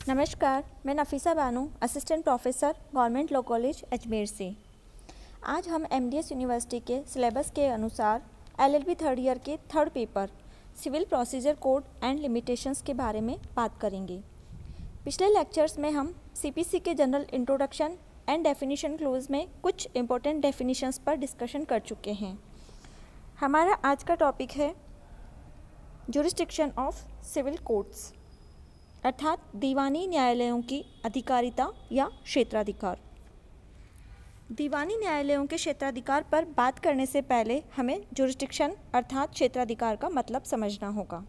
नमस्कार, मैं Nafisa Banu, assistant professor, government law college Ajmer से। आज हम एमडीएस यूनिवर्सिटी के सिलेबस के अनुसार एलएलबी थर्ड ईयर के third paper civil procedure code and limitations के बारे में बात करेंगे। पिछले लेक्चर्स में हम सीपीसी के general introduction and definition close में कुछ इम्पोर्टेंट डेफिनेशंस पर डिस्कशन कर चुके हैं। हमारा आज का टॉपिक है जुरिस्डिक्शन ऑफ सिविल कोर्ट्स, अर्थात दीवानी न्यायालयों की अधिकारिता या क्षेत्राधिकार। दीवानी न्यायालयों के क्षेत्राधिकार पर बात करने से पहले हमें जुरिस्डिक्शन अर्थात क्षेत्राधिकार का मतलब समझना होगा।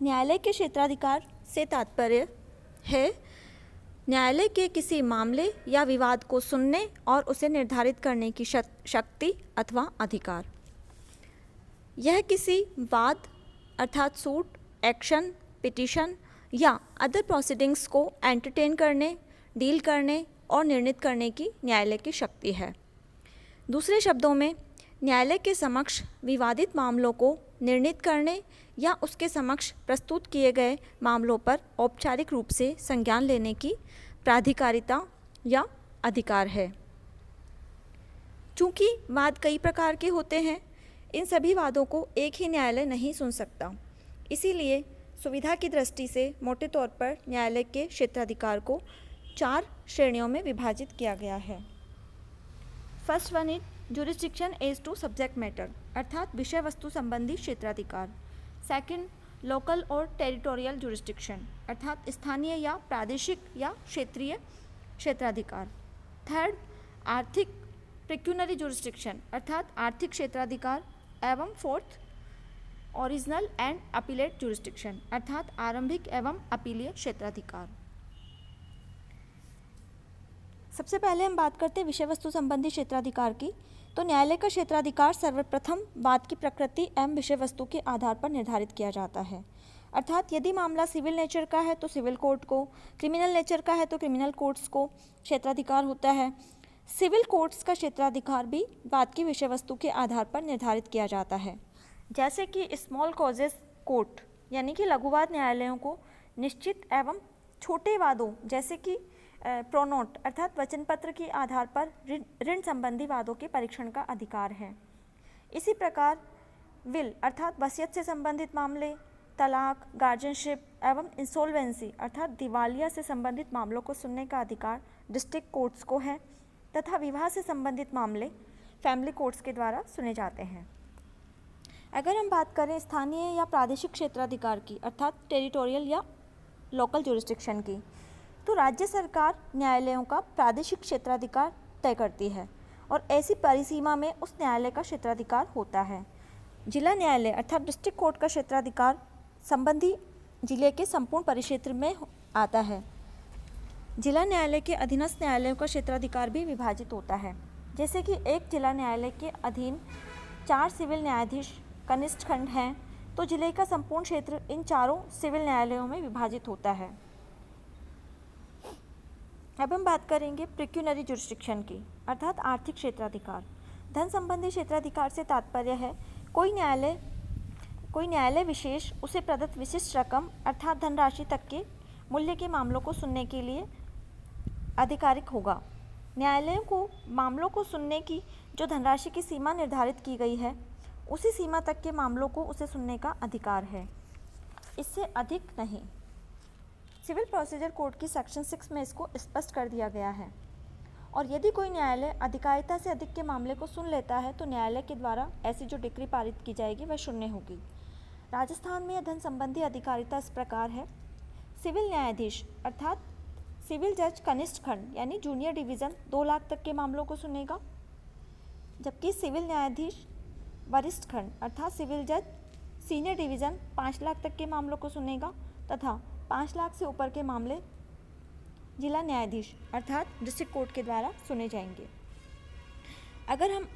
न्यायालय के क्षेत्राधिकार से तात्पर्य है न्यायालय के किसी मामले या विवाद को सुनने और उसे निर्धारित करने की शक्ति अथवा अधिकार। यह किसी वाद अर्थात सूट, एक्शन, पिटीशन या अदर प्रोसीडिंग्स को एंटरटेन करने, डील करने और निर्णित करने की न्यायालय की शक्ति है। दूसरे शब्दों में, न्यायालय के समक्ष विवादित मामलों को निर्णित करने या उसके समक्ष प्रस्तुत किए गए मामलों पर औपचारिक रूप से संज्ञान लेने की प्राधिकारिता या अधिकार है। चूँकि वाद कई प्रकार के होते हैं, इन सभी वादों को एक ही न्यायालय नहीं सुन सकता। इसीलिए सुविधा की दृष्टि से मोटे तौर पर न्यायालय के क्षेत्राधिकार को 4 श्रेणियों में विभाजित किया गया है। First one is jurisdiction as to subject matter, अर्थात विषय वस्तु संबंधी क्षेत्राधिकार। सेकंड, लोकल और टेरिटोरियल जुरिस्डिक्शन, अर्थात स्थानीय या प्रादेशिक या क्षेत्रीय क्षेत्राधिकार। थर्ड, आर्थिक पेक्यूनरी जुरिस्डिक्शन, अर्थात आर्थिक क्षेत्राधिकार। एवं fourth, original and appellate jurisdiction, अर्थात आरंभिक एवं अपीलीय क्षेत्राधिकार। सबसे पहले हम बात करते हैं विषय वस्तु संबंधी क्षेत्राधिकार की। तो न्यायालय का क्षेत्राधिकार सर्वप्रथम वाद की प्रकृति एवं विषय वस्तु के आधार पर निर्धारित किया जाता है। अर्थात यदि मामला सिविल नेचर का है तो सिविल कोर्ट को, क्रिमिनल नेचर का है तो क्रिमिनल कोर्ट्स को क्षेत्राधिकार होता है। सिविल कोर्ट्स का क्षेत्राधिकार भी वाद की विषय वस्तु के आधार पर निर्धारित किया जाता है। जैसे कि स्मॉल कॉजेस कोर्ट यानी कि लघुवाद न्यायालयों को निश्चित एवं छोटे वादों जैसे कि प्रोनोट अर्थात वचन पत्र के आधार पर ऋण संबंधी वादों के परीक्षण का अधिकार है। इसी प्रकार विल अर्थात वसीयत से संबंधित मामले, तलाक, गार्जियनशिप एवं इंसॉल्वेंसी अर्थात दिवालिया से संबंधित मामलों को सुनने का अधिकार डिस्ट्रिक्ट कोर्ट्स को है तथा विवाह से संबंधित मामले फैमिली कोर्ट्स के द्वारा सुने जाते हैं। अगर हम बात करें स्थानीय या प्रादेशिक क्षेत्राधिकार की अर्थात टेरिटोरियल या लोकल जुरिस्डिक्शन की, तो राज्य सरकार न्यायालयों का प्रादेशिक क्षेत्राधिकार तय करती है और ऐसी परिसीमा में उस न्यायालय का क्षेत्राधिकार होता है। जिला न्यायालय अर्थात डिस्ट्रिक्ट कोर्ट का क्षेत्राधिकार संबंधी जिले के संपूर्ण परिक्षेत्र में आता है। जिला न्यायालय के अधीनस्थ न्यायालयों का क्षेत्राधिकार भी विभाजित होता है। जैसे कि एक जिला न्यायालय के अधीन 4 सिविल न्यायाधीश कनिष्ठ खंड हैं, तो जिले का संपूर्ण क्षेत्र इन चारों सिविल न्यायालयों में विभाजित होता है। अब हम बात करेंगे पेक्यूनरी जुरिस्डिक्शन की अर्थात आर्थिक क्षेत्राधिकार। धन संबंधी क्षेत्राधिकार से तात्पर्य है कोई न्यायालय विशेष उसे प्रदत्त विशिष्ट रकम अर्थात धनराशि तक के मूल्य के मामलों को सुनने के लिए अधिकारिक होगा। न्यायालयों को मामलों को सुनने की जो धनराशि की सीमा निर्धारित की गई है उसी सीमा तक के मामलों को उसे सुनने का अधिकार है, इससे अधिक नहीं। सिविल प्रोसीजर कोड की सेक्शन 6 में इसको स्पष्ट कर दिया गया है। और यदि कोई न्यायालय अधिकारिता से अधिक के मामले को सुन लेता है तो न्यायालय के द्वारा ऐसी जो डिक्री पारित की जाएगी वह शून्य होगी। राजस्थान में यह धन संबंधी अधिकारिता इस प्रकार है। सिविल न्यायाधीश अर्थात सिविल जज कनिष्ठ खंड यानी जूनियर डिवीज़न 2 लाख तक के मामलों को सुनेगा, जबकि सिविल न्यायाधीश वरिष्ठ खंड अर्थात सिविल जज सीनियर डिवीज़न 5 लाख तक के मामलों को सुनेगा तथा 5 लाख से ऊपर के मामले जिला न्यायाधीश अर्थात डिस्ट्रिक्ट कोर्ट के द्वारा सुने जाएंगे। अगर हम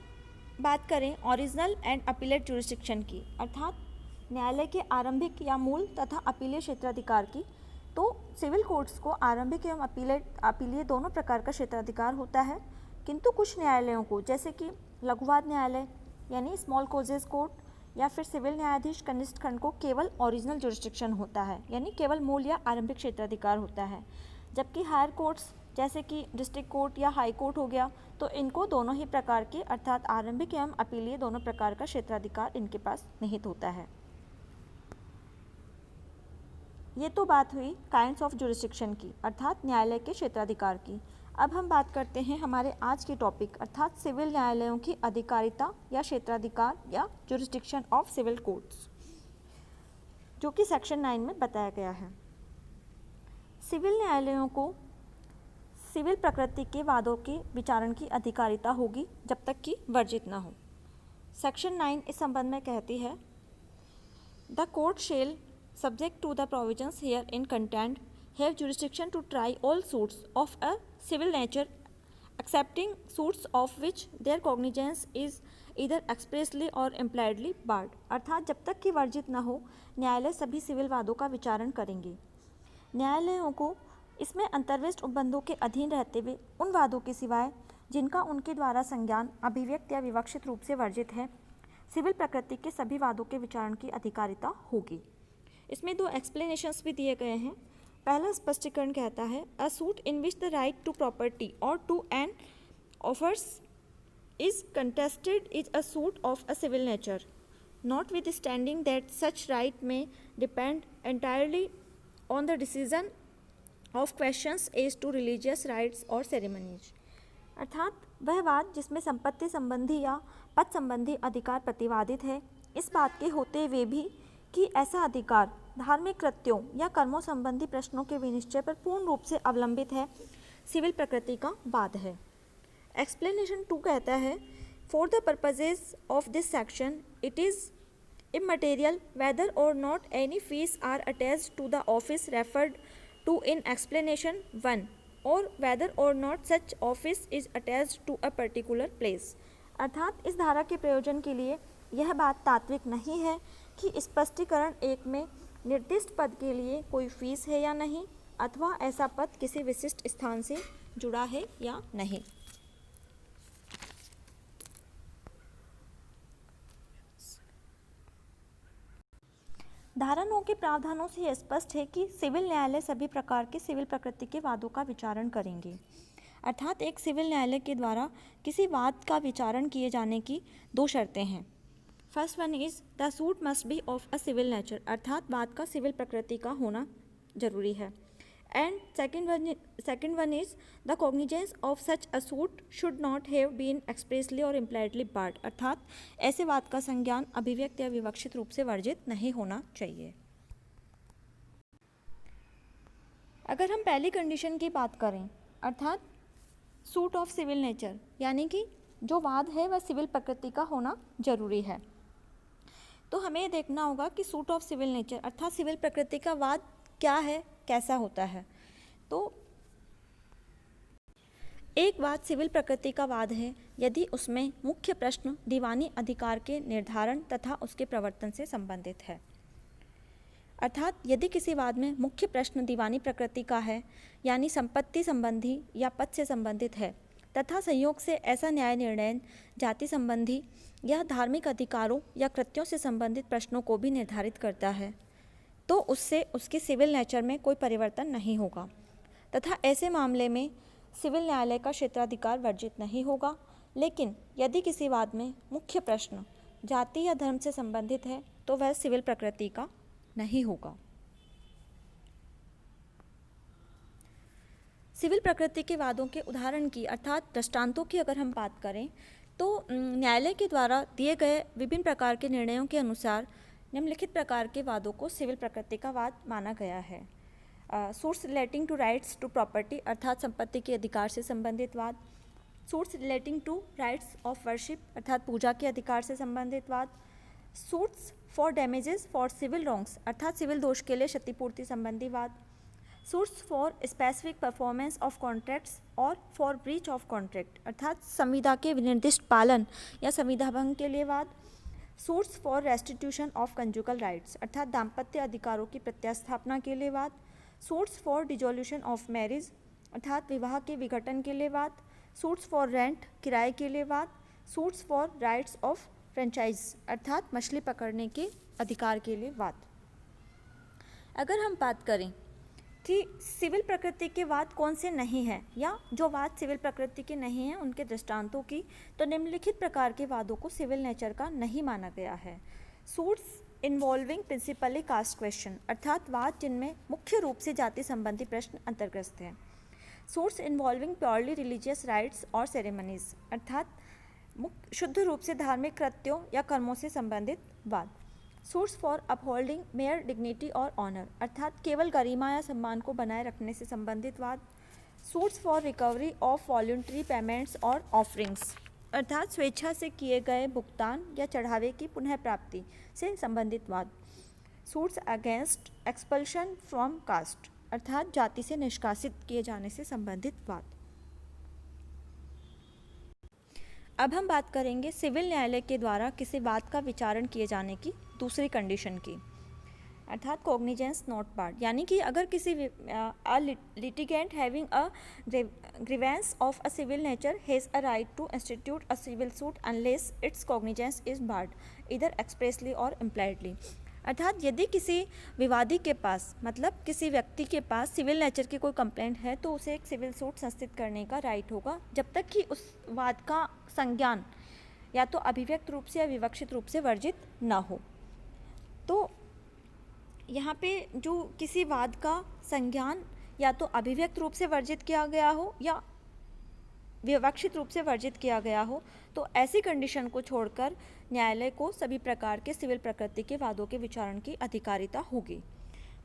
बात करें ओरिजिनल एंड अपीलेट जुरिस्डिक्शन की अर्थात न्यायालय के आरंभिक या मूल तथा अपीलीय क्षेत्राधिकार की, तो सिविल कोर्ट्स को आरंभिक एवं अपीलीय दोनों प्रकार का क्षेत्राधिकार होता है, किंतु कुछ न्यायालयों को जैसे कि लघुवाद न्यायालय यानी स्मॉल कॉजेज कोर्ट या फिर सिविल न्यायाधीश कनिष्ठ खंड को केवल ओरिजिनल जुरिस्डिक्शन होता है, यानी केवल मूल या आरंभिक क्षेत्राधिकार होता है, जबकि हायर कोर्ट्स जैसे कि डिस्ट्रिक्ट कोर्ट या हाई कोर्ट हो गया, तो इनको दोनों ही प्रकार के अर्थात आरंभिक एवं अपीलीय दोनों प्रकार का क्षेत्राधिकार इनके पास निहित होता है। ये तो बात हुई काइंड्स ऑफ जुरिस्डिक्शन की, अर्थात न्यायालय के क्षेत्राधिकार की। अब हम बात करते हैं हमारे आज के टॉपिक अर्थात सिविल न्यायालयों की अधिकारिता या क्षेत्राधिकार या जुरिस्डिक्शन ऑफ सिविल कोर्ट्स, जो कि सेक्शन 9 में बताया गया है। सिविल न्यायालयों को सिविल प्रकृति के वादों के विचारण की अधिकारिता होगी जब तक कि वर्जित न हो। सेक्शन 9 इस संबंध में कहती है, the court shell subject to the provisions herein contained have jurisdiction to try all suits of a civil nature excepting suits of which their cognizance is either expressly or impliedly barred। अर्थात जब तक कि वर्जित न हो न्यायालय सभी civil वादों का विचारण करेंगे। न्यायालयों को इसमें अंतर्विष्ट उपबंधों के अधीन रहते हुए उन वादों के सिवाय जिनका उनके द्वारा संज्ञान अभिव्यक्त या विवक्षित रूप से वर्जित है, सिविल प्रकृति के सभी वादों के विचारण की अधिकारिता होगी। इसमें दो एक्सप्लेनेशंस भी दिए गए हैं। पहला स्पष्टीकरण कहता है, a suit in which the right to property or to an offers is contested is a suit of a civil nature, notwithstanding that such right may depend entirely on the decision of questions as to religious rites or ceremonies. अर्थात वह वाद जिसमें संपत्ति संबंधी या पद संबंधी अधिकार प्रतिवादित है, इस बात के होते हुए भी कि ऐसा अधिकार धार्मिक कृत्यों या कर्मों संबंधी प्रश्नों के विनिश्चय पर पूर्ण रूप से अवलंबित है, सिविल प्रकृति का वाद है। एक्सप्लेनेशन 2 कहता है, for the purposes of this section it is immaterial whether or not any fees are attached to the office referred to in explanation 1 or whether or not such office is attached to a particular place. अर्थात इस धारा के प्रयोजन के लिए यह बात तात्विक नहीं है कि स्पष्टीकरण 1 में निर्दिष्ट पद के लिए कोई फीस है या नहीं, अथवा ऐसा पद किसी विशिष्ट स्थान से जुड़ा है या नहीं। धारा 9 के प्रावधानों से यह स्पष्ट है कि सिविल न्यायालय सभी प्रकार के सिविल प्रकृति के वादों का विचारण करेंगे। अर्थात एक सिविल न्यायालय के द्वारा किसी वाद का विचारण किए जाने की दो शर्तें हैं। First one is the suit must be of a civil nature, अर्थात वाद का सिविल प्रकृति का होना जरूरी है। And second one is the cognizance of such a suit should not have been expressly और इम्प्लाइडली बार्ड, अर्थात ऐसे वाद का संज्ञान अभिव्यक्त या विवक्षित रूप से वर्जित नहीं होना चाहिए। अगर हम पहली कंडीशन की बात करें, अर्थात सूट ऑफ सिविल नेचर, यानी कि जो वाद है वह सिविल प्रकृति का होना जरूरी है, तो हमें देखना होगा कि सूट ऑफ सिविल नेचर अर्थात सिविल प्रकृति का वाद क्या है, कैसा होता है। तो एक वाद सिविल प्रकृति का वाद है यदि उसमें मुख्य प्रश्न दीवानी अधिकार के निर्धारण तथा उसके प्रवर्तन से संबंधित है। अर्थात यदि किसी वाद में मुख्य प्रश्न दीवानी प्रकृति का है, यानी संपत्ति संबंधी या पद से संबंधित है, तथा संयोग से ऐसा न्याय निर्णय जाति संबंधी या धार्मिक अधिकारों या कृत्यों से संबंधित प्रश्नों को भी निर्धारित करता है, तो उससे उसके सिविल नेचर में कोई परिवर्तन नहीं होगा तथा ऐसे मामले में सिविल न्यायालय का क्षेत्राधिकार वर्जित नहीं होगा। लेकिन यदि किसी वाद में मुख्य प्रश्न जाति या धर्म से संबंधित है तो वह सिविल प्रकृति का नहीं होगा। सिविल प्रकृति के वादों के उदाहरण की अर्थात दृष्टांतों की अगर हम बात करें तो न्यायालय के द्वारा दिए गए विभिन्न प्रकार के निर्णयों के अनुसार निम्नलिखित प्रकार के वादों को सिविल प्रकृति का वाद माना गया है। Suits relating to rights to property, अर्थात संपत्ति के अधिकार से संबंधित वाद। Suits relating to rights of worship, अर्थात पूजा के अधिकार से संबंधित वाद। Suits for damages for civil wrongs, अर्थात सिविल दोष के लिए क्षतिपूर्ति संबंधी वाद। Suits for specific performance of contracts और फॉर ब्रीच ऑफ कॉन्ट्रैक्ट, अर्थात संविदा के निर्दिष्ट पालन या संविदा भंग के लिए वाद। Suits for restitution of conjugal rights, अर्थात दाम्पत्य अधिकारों की प्रत्यास्थापना के लिए वाद। Suits for dissolution of marriage, अर्थात विवाह के विघटन के लिए वाद। सूट्स फॉर रेंट, किराए के लिए वाद। Suits for rights of franchise अर्थात मछली पकड़ने के अधिकार के लिए वाद। अगर हम बात करें कि सिविल प्रकृति के वाद कौन से नहीं हैं या जो वाद सिविल प्रकृति के नहीं हैं उनके दृष्टांतों की, तो निम्नलिखित प्रकार के वादों को सिविल नेचर का नहीं माना गया है। Suits involving principally caste question अर्थात वाद जिनमें मुख्य रूप से जाति संबंधी प्रश्न अंतर्ग्रस्त हैं। Suits involving purely religious rites or ceremonies अर्थात शुद्ध रूप से धार्मिक कृत्यों या कर्मों से संबंधित वाद। Suits for upholding mayor dignity और ऑनर अर्थात केवल गरिमा या सम्मान को बनाए रखने से संबंधित वाद। Suits for recovery of voluntary payments और ऑफरिंग्स अर्थात स्वेच्छा से किए गए भुगतान या चढ़ावे की पुनः प्राप्ति से संबंधित वाद। Suits against expulsion from cast अर्थात जाति से निष्कासित किए जाने से संबंधित वाद। अब हम बात करेंगे सिविल न्यायालय के द्वारा किसी वाद का विचारण किए जाने की दूसरी कंडीशन की अर्थात कॉग्निजेंस नॉट बार्ड, यानी कि अगर किसी litigant having a grievance of a civil nature has a right to institute a civil suit unless its cognizance is barred इधर एक्सप्रेसली और इम्प्लाइडली अर्थात यदि किसी विवादी के पास मतलब किसी व्यक्ति के पास सिविल नेचर की कोई कंप्लेंट है तो उसे एक सिविल सूट संस्थित करने का राइट होगा जब तक कि उस वाद का संज्ञान या तो अभिव्यक्त रूप से या विवक्षित रूप से वर्जित ना हो। तो यहाँ पे जो किसी वाद का संज्ञान या तो अभिव्यक्त रूप से वर्जित किया गया हो या विवक्षित रूप से वर्जित किया गया हो, तो ऐसी कंडीशन को छोड़कर न्यायालय को सभी प्रकार के सिविल प्रकृति के वादों के विचारण की अधिकारिता होगी।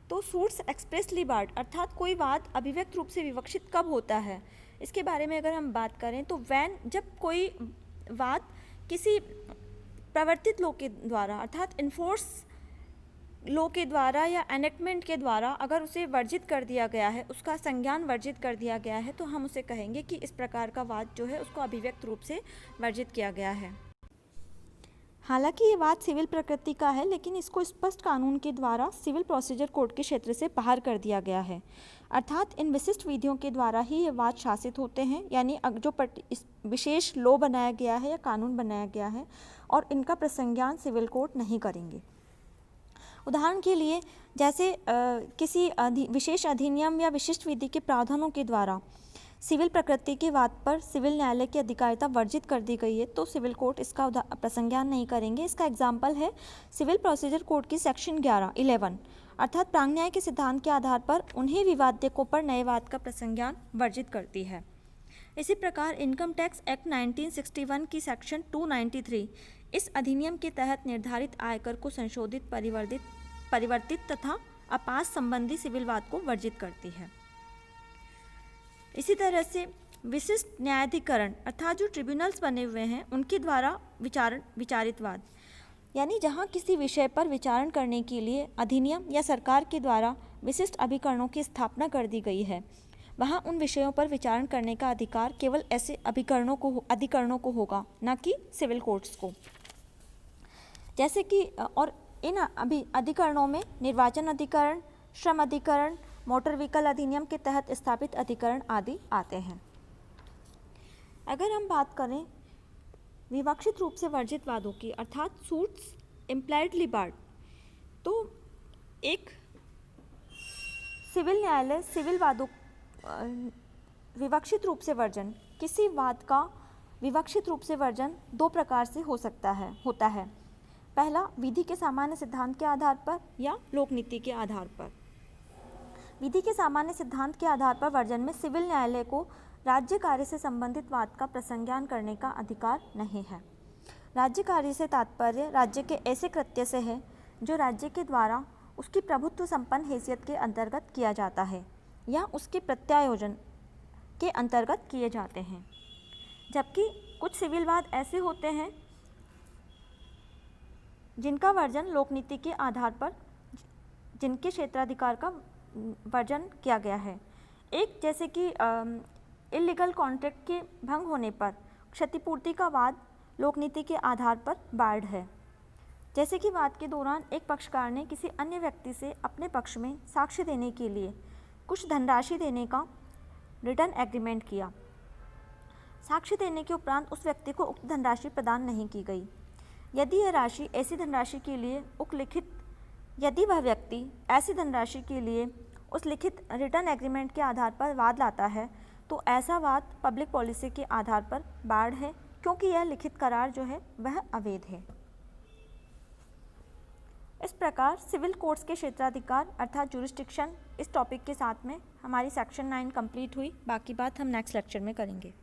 तो सूट्स एक्सप्रेसली बार्ड अर्थात कोई वाद अभिव्यक्त रूप से विवक्षित कब होता है, इसके बारे में अगर हम बात करें तो जब कोई वाद किसी प्रवर्तित लॉ के द्वारा अर्थात इन्फोर्स लॉ के द्वारा या एनेक्टमेंट के द्वारा अगर उसे वर्जित कर दिया गया है, उसका संज्ञान वर्जित कर दिया गया है, तो हम उसे कहेंगे कि इस प्रकार का वाद जो है उसको अभिव्यक्त रूप से वर्जित किया गया है। हालांकि ये वाद सिविल प्रकृति का है, लेकिन इसको स्पष्ट कानून के द्वारा सिविल प्रोसीजर कोड के क्षेत्र से बाहर कर दिया गया है अर्थात इन विशिष्ट विधियों के द्वारा ही ये वाद शासित होते हैं, यानी जो विशेष लॉ बनाया गया है या कानून बनाया गया है और इनका प्रसंज्ञान सिविल कोर्ट नहीं करेंगे। उदाहरण के लिए जैसे किसी विशेष अधिनियम या विशिष्ट विधि के प्रावधानों के द्वारा सिविल प्रकृति के वाद पर सिविल न्यायालय की अधिकारिता वर्जित कर दी गई है तो सिविल कोर्ट इसका प्रसंज्ञान नहीं करेंगे। इसका एग्जाम्पल है सिविल प्रोसीजर कोड की सेक्शन 11 अर्थात प्रांग न्याय के सिद्धांत के आधार पर उन्हीं विवाद्यकों पर नए वाद का प्रसंज्ञान वर्जित करती है। इसी प्रकार इनकम टैक्स एक्ट 1961 की सेक्शन 293 इस अधिनियम के तहत निर्धारित आयकर को संशोधित परिवर्तित तथा अपास संबंधी सिविल वाद को वर्जित करती है। इसी तरह से विशिष्ट न्यायाधिकरण अर्थात जो ट्रिब्यूनल्स बने हुए हैं उनके द्वारा विचारित वाद, यानी जहां किसी विषय पर विचारण करने के लिए अधिनियम या सरकार के द्वारा विशिष्ट अभिकरणों की स्थापना कर दी गई है, वहां उन विषयों पर विचारण करने का अधिकार केवल ऐसे अधिकरणों को होगा, न कि सिविल कोर्ट्स को। जैसे कि और इन अधिकरणों में निर्वाचन अधिकरण, श्रम अधिकरण, मोटर व्हीकल अधिनियम के तहत स्थापित अधिकरण आदि आते हैं। अगर हम बात करें विवक्षित रूप से वर्जित वादों की अर्थात सूट्स इम्प्लाइडली बार्ड, तो एक सिविल न्यायालय सिविल वादों विवक्षित रूप से वर्जन किसी वाद का विवक्षित रूप से वर्जन दो प्रकार से होता है। पहला, विधि के सामान्य सिद्धांत के आधार पर या लोकनीति के आधार पर। विधि के सामान्य सिद्धांत के आधार पर वर्जन में सिविल न्यायालय को राज्य कार्य से संबंधित वाद का प्रसंज्ञान करने का अधिकार नहीं है। राज्य कार्य से तात्पर्य राज्य के ऐसे कृत्य से है जो राज्य के द्वारा उसकी प्रभुत्व संपन्न हैसियत के अंतर्गत किया जाता है या उसके प्रत्यायोजन के अंतर्गत किए जाते हैं। जबकि कुछ सिविल वाद ऐसे होते हैं जिनका वर्जन लोकनीति के आधार पर जिनके क्षेत्राधिकार का वर्जन किया गया है। एक जैसे कि इल्लीगल कॉन्ट्रैक्ट के भंग होने पर क्षतिपूर्ति का वाद लोकनीति के आधार पर बार्ड है। जैसे कि वाद के दौरान एक पक्षकार ने किसी अन्य व्यक्ति से अपने पक्ष में साक्ष्य देने के लिए कुछ धनराशि देने का रिटर्न एग्रीमेंट किया। साक्ष्य देने के उपरांत उस व्यक्ति को उक्त धनराशि प्रदान नहीं की गई। यदि यह राशि ऐसी धनराशि के लिए यदि वह व्यक्ति ऐसी धनराशि के लिए उस लिखित रिटर्न एग्रीमेंट के आधार पर वाद लाता है तो ऐसा वाद पब्लिक पॉलिसी के आधार पर बाढ़ है, क्योंकि यह लिखित करार जो है वह अवैध है। इस प्रकार सिविल कोर्ट्स के क्षेत्राधिकार अर्थात जुरिस्डिक्शन इस टॉपिक के साथ में हमारी सेक्शन 9 कंप्लीट हुई। बाकी बात हम नेक्स्ट लेक्चर में करेंगे।